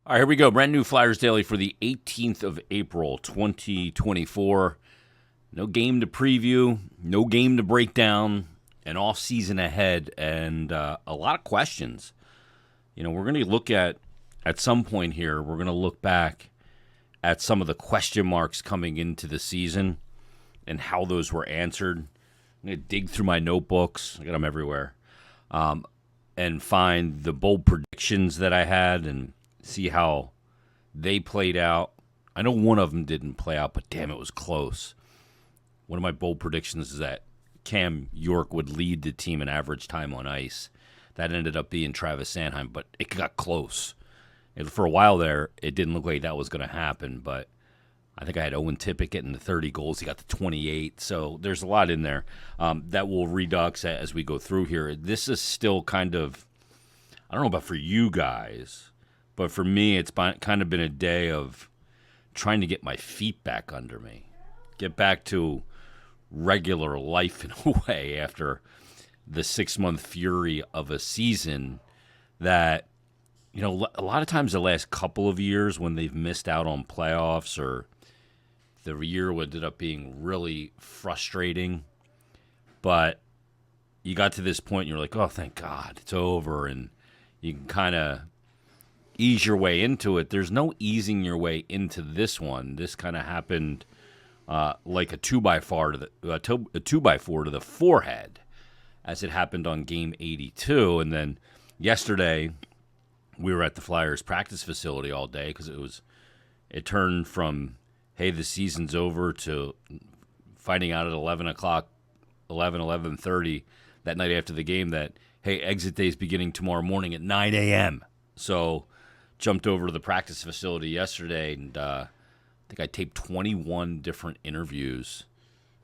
All right, here we go. Brand new Flyers Daily for the 18th of April, 2024. No game to preview, no game to break down, an off season ahead, and a lot of questions. We're going to look at some point here, we're going to look back at some of the question marks coming into the season and how those were answered. I'm going to dig through my notebooks. I got them everywhere. And find the bold predictions that I had and see how they played out. I know one of them didn't play out, but damn, it was close. One of my bold predictions is that Cam York would lead the team in average time on ice. That ended up being Travis Sanheim, but it got close. And for a while there, it didn't look like that was going to happen, but I think I had Owen Tippett getting to 30 goals. He got to 28, so there's a lot in there that will redux as we go through here. This is still kind of, I don't know about for you guys, but for me, it's kind of been a day of trying to get my feet back under me, get back to regular life in a way after the 6-month fury of a season that, a lot of times the last couple of years when they've missed out on playoffs or the year ended up being really frustrating, but you got to this point and you're like, oh, thank God, it's over, and you can kind of ease your way into it. There's no easing your way into this one. This kind of happened like a 2x4 to the forehead, as it happened on game 82. And then yesterday, we were at the Flyers practice facility all day because it turned from, hey, the season's over, to finding out at 11:30 that night after the game that, hey, exit day is beginning tomorrow morning at 9 a.m. So jumped over to the practice facility yesterday, and I think I taped 21 different interviews.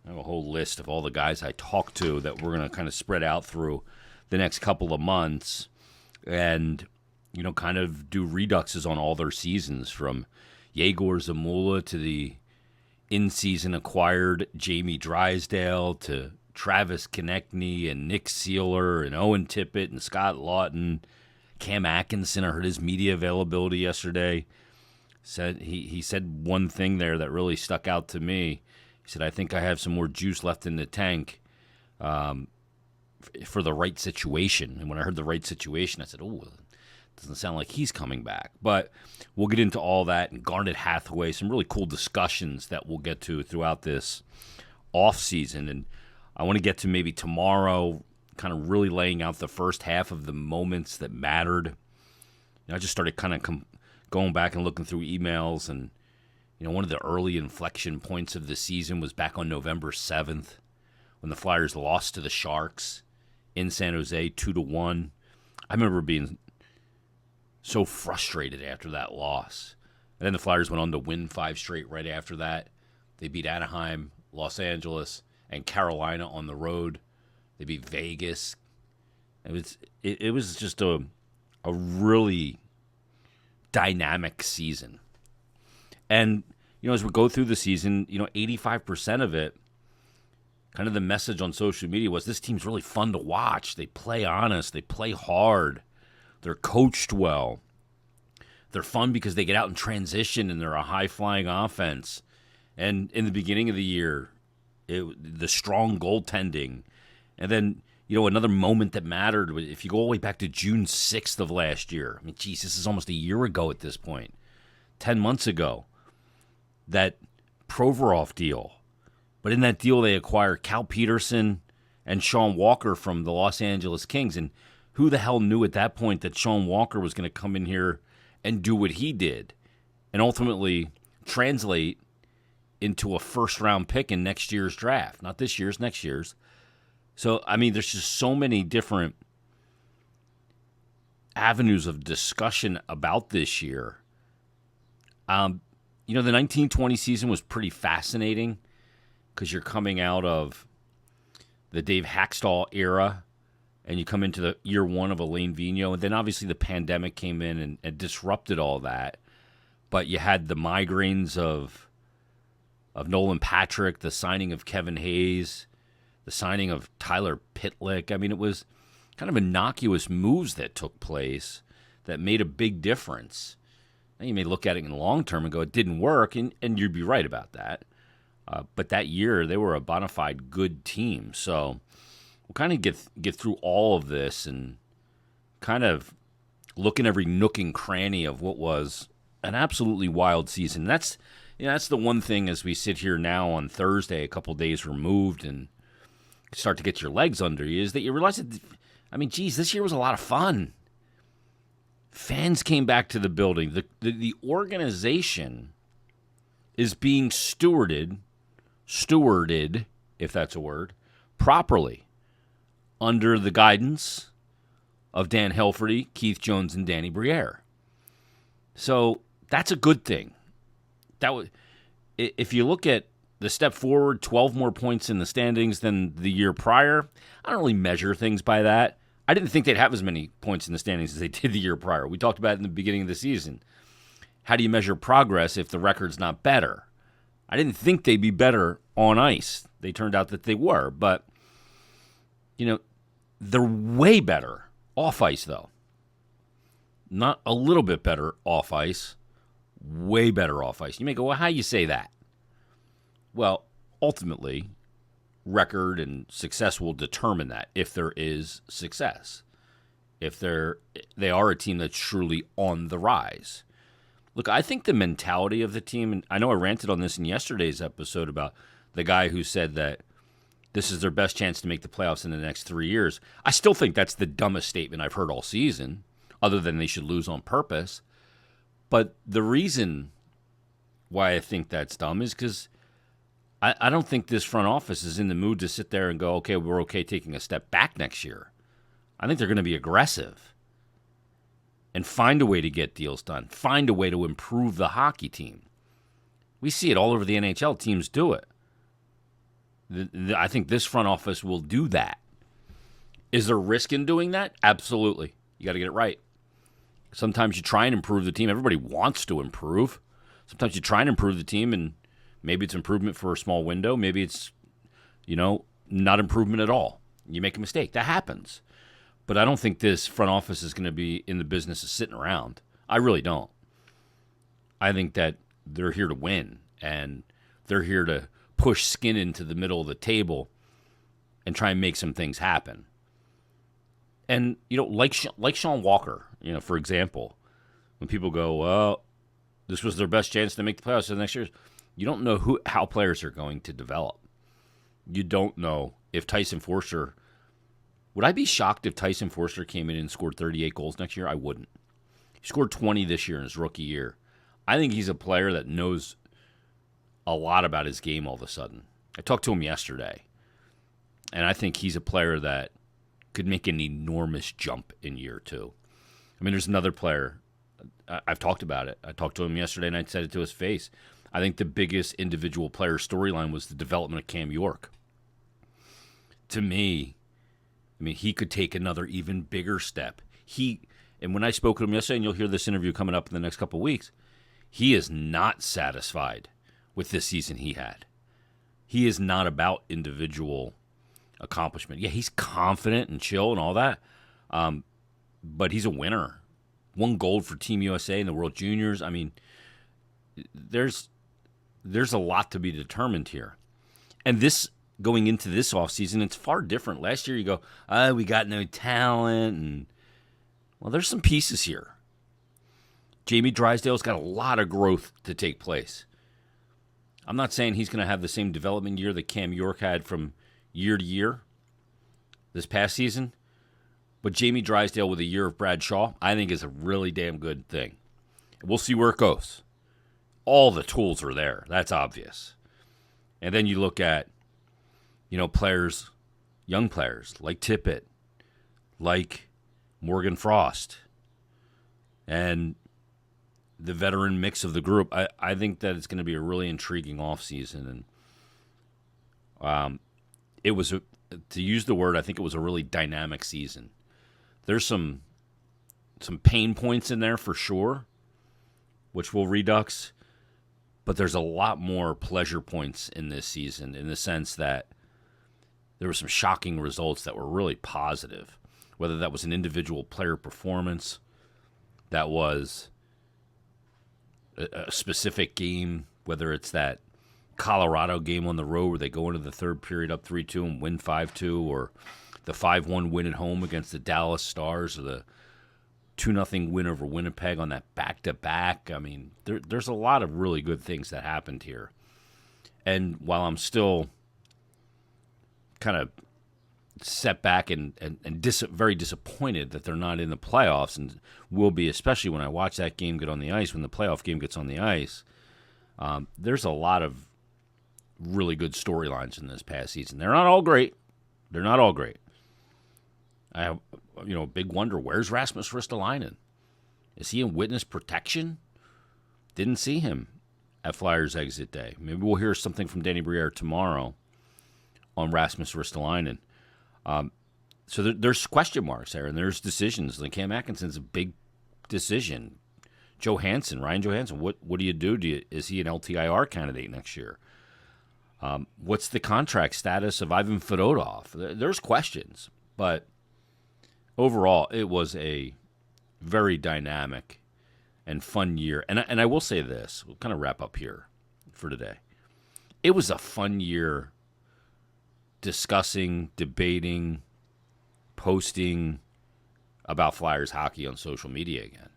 I have a whole list of all the guys I talked to that we're going to kind of spread out through the next couple of months and, kind of do reduxes on all their seasons, from Yegor Zamula to the in-season acquired Jamie Drysdale to Travis Konechny and Nick Seeler and Owen Tippett and Scott Lawton. Cam Atkinson, I heard his media availability yesterday. He said one thing there that really stuck out to me. He said, I think I have some more juice left in the tank for the right situation. And when I heard the right situation, I said, oh, it doesn't sound like he's coming back. But we'll get into all that, and Garnet Hathaway, some really cool discussions that we'll get to throughout this offseason. And I want to get to maybe tomorrow, kind of really laying out the first half of the moments that mattered. I just started kind of going back and looking through emails, and one of the early inflection points of the season was back on November 7th when the Flyers lost to the Sharks in San Jose 2-1. I remember being so frustrated after that loss. And then the Flyers went on to win 5 straight right after that. They beat Anaheim, Los Angeles, and Carolina on the road. They beat Vegas. It was just a really dynamic season. And, as we go through the season, 85% of it, kind of the message on social media was this team's really fun to watch. They play honest. They play hard. They're coached well. They're fun because they get out in transition and they're a high-flying offense. And in the beginning of the year, the strong goaltending. And then, another moment that mattered, if you go all the way back to June 6th of last year, I mean, geez, this is almost a year ago at this point, 10 months ago, that Provorov deal. But in that deal, they acquire Cal Peterson and Shawn Walker from the Los Angeles Kings. And who the hell knew at that point that Shawn Walker was going to come in here and do what he did and ultimately translate into a first-round pick in next year's draft? Not this year's, next year's. So, I mean, there's just so many different avenues of discussion about this year. The 1920 season was pretty fascinating because you're coming out of the Dave Hackstall era and you come into the year one of Alain Vigneault, and then obviously the pandemic came in and disrupted all that. But you had the migraines of Nolan Patrick, the signing of Kevin Hayes, the signing of Tyler Pitlick. I mean, it was kind of innocuous moves that took place that made a big difference. You may look at it in the long term and go, it didn't work, and you'd be right about that. But that year, they were a bona fide good team. So we'll kind of get through all of this and kind of look in every nook and cranny of what was an absolutely wild season. That's the one thing as we sit here now on Thursday, a couple days removed, and start to get your legs under you, is that you realize that, this year was a lot of fun. Fans came back to the building. The organization is being stewarded, if that's a word, properly under the guidance of Dan Helferty, Keith Jones, and Danny Briere. So that's a good thing. If you look at the step forward, 12 more points in the standings than the year prior, I don't really measure things by that. I didn't think they'd have as many points in the standings as they did the year prior. We talked about it in the beginning of the season. How do you measure progress if the record's not better? I didn't think they'd be better on ice. They turned out that they were, but they're way better off ice, though. Not a little bit better off ice, way better off ice. You may go, well, how do you say that? Well, ultimately, record and success will determine that, if there is success. If they are a team that's truly on the rise. Look, I think the mentality of the team, and I know I ranted on this in yesterday's episode about the guy who said that this is their best chance to make the playoffs in the next 3 years. I still think that's the dumbest statement I've heard all season, other than they should lose on purpose. But the reason why I think that's dumb is because I don't think this front office is in the mood to sit there and go, okay, we're okay taking a step back next year. I think they're going to be aggressive and find a way to get deals done, find a way to improve the hockey team. We see it all over the NHL. Teams do it. I think this front office will do that. Is there risk in doing that? Absolutely. You got to get it right. Sometimes you try and improve the team. Everybody wants to improve. Sometimes you try and improve the team, and maybe it's improvement for a small window. Maybe it's, not improvement at all. You make a mistake. That happens. But I don't think this front office is going to be in the business of sitting around. I really don't. I think that they're here to win, and they're here to push skin into the middle of the table and try and make some things happen. And, like Shawn Walker, for example, when people go, well, this was their best chance to make the playoffs for the next year, you don't know how players are going to develop. You don't know if Tyson Foerster. Would I be shocked if Tyson Foerster came in and scored 38 goals next year? I wouldn't. He scored 20 this year in his rookie year. I think he's a player that knows a lot about his game all of a sudden. I talked to him yesterday, and I think he's a player that could make an enormous jump in year two. There's another player. I've talked about it. I talked to him yesterday, and I said it to his face. I think the biggest individual player storyline was the development of Cam York. To me, he could take another even bigger step. And when I spoke to him yesterday, and you'll hear this interview coming up in the next couple of weeks, he is not satisfied with this season he had. He is not about individual accomplishment. Yeah, he's confident and chill and all that, but he's a winner. Won gold for Team USA in the World Juniors. There's a lot to be determined here. And this, going into this offseason, it's far different. Last year you go, we got no talent. And well, there's some pieces here. Jamie Drysdale's got a lot of growth to take place. I'm not saying he's going to have the same development year that Cam York had from year to year this past season. But Jamie Drysdale with a year of Brad Shaw, I think is a really damn good thing. We'll see where it goes. All the tools are there. That's obvious. And then you look at, players, young players like Tippett, like Morgan Frost, and the veteran mix of the group. I think that it's going to be a really intriguing offseason. And it was, to use the word, I think it was a really dynamic season. There's some pain points in there for sure, which will redux. But there's a lot more pleasure points in this season in the sense that there were some shocking results that were really positive, whether that was an individual player performance, that was a specific game, whether it's that Colorado game on the road where they go into the third period up 3-2 and win 5-2, or the 5-1 win at home against the Dallas Stars, or the 2-0 win over Winnipeg on that back-to-back. I mean, there's a lot of really good things that happened here. And while I'm still kind of set back and very disappointed that they're not in the playoffs, and will be, especially when I watch that game get on the ice, when the playoff game gets on the ice, there's a lot of really good storylines in this past season. They're not all great. I have, a big wonder, where's Rasmus Ristolainen? Is he in witness protection? Didn't see him at Flyers exit day. Maybe we'll hear something from Danny Briere tomorrow on Rasmus Ristolainen. So there's question marks there, and there's decisions. Like Cam Atkinson's a big decision. Ryan Johansson, what do you do? Is he an LTIR candidate next year? What's the contract status of Ivan Fedotov? There's questions, but overall, it was a very dynamic and fun year. And I will say this, we'll kind of wrap up here for today. It was a fun year discussing, debating, posting about Flyers hockey on social media again.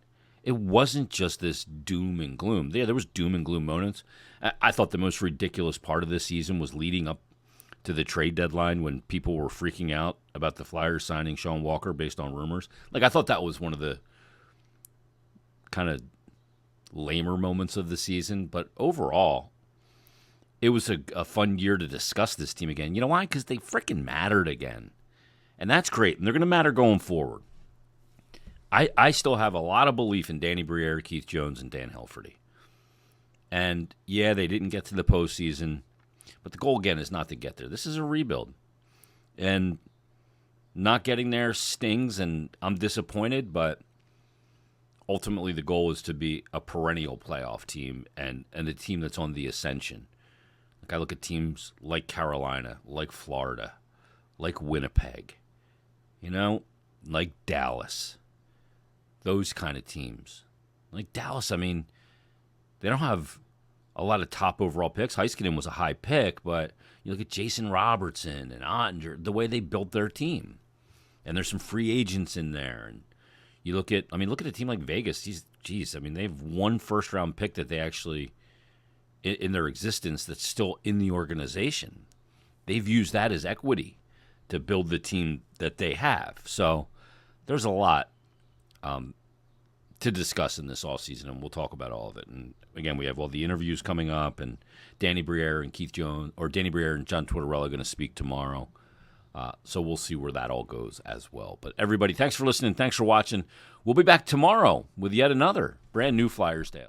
It wasn't just this doom and gloom. Yeah, there was doom and gloom moments. I thought the most ridiculous part of this season was leading up to the trade deadline when people were freaking out about the Flyers signing Shawn Walker based on rumors. Like, I thought that was one of the kind of lamer moments of the season. But overall, it was a fun year to discuss this team again. You know why? Because they freaking mattered again. And that's great. And they're going to matter going forward. I still have a lot of belief in Danny Briere, Keith Jones, and Dan Helferty. And, yeah, they didn't get to the postseason. But the goal, again, is not to get there. This is a rebuild. And not getting there stings, and I'm disappointed. But ultimately the goal is to be a perennial playoff team and a team that's on the ascension. Like, I look at teams like Carolina, like Florida, like Winnipeg, like Dallas. Those kind of teams. Like Dallas, I mean, they don't have a lot of top overall picks. Heiskanen was a high pick, but you look at Jason Robertson and Ottinger, the way they built their team. And there's some free agents in there. And you look at a team like Vegas. They have one first-round pick that they actually, in their existence, that's still in the organization. They've used that as equity to build the team that they have. So there's a lot to discuss in this offseason, and we'll talk about all of it. And again, we have all the interviews coming up, and Danny Briere and John Tortorella are going to speak tomorrow. So we'll see where that all goes as well. But everybody, thanks for listening. Thanks for watching. We'll be back tomorrow with yet another brand new Flyers Daily.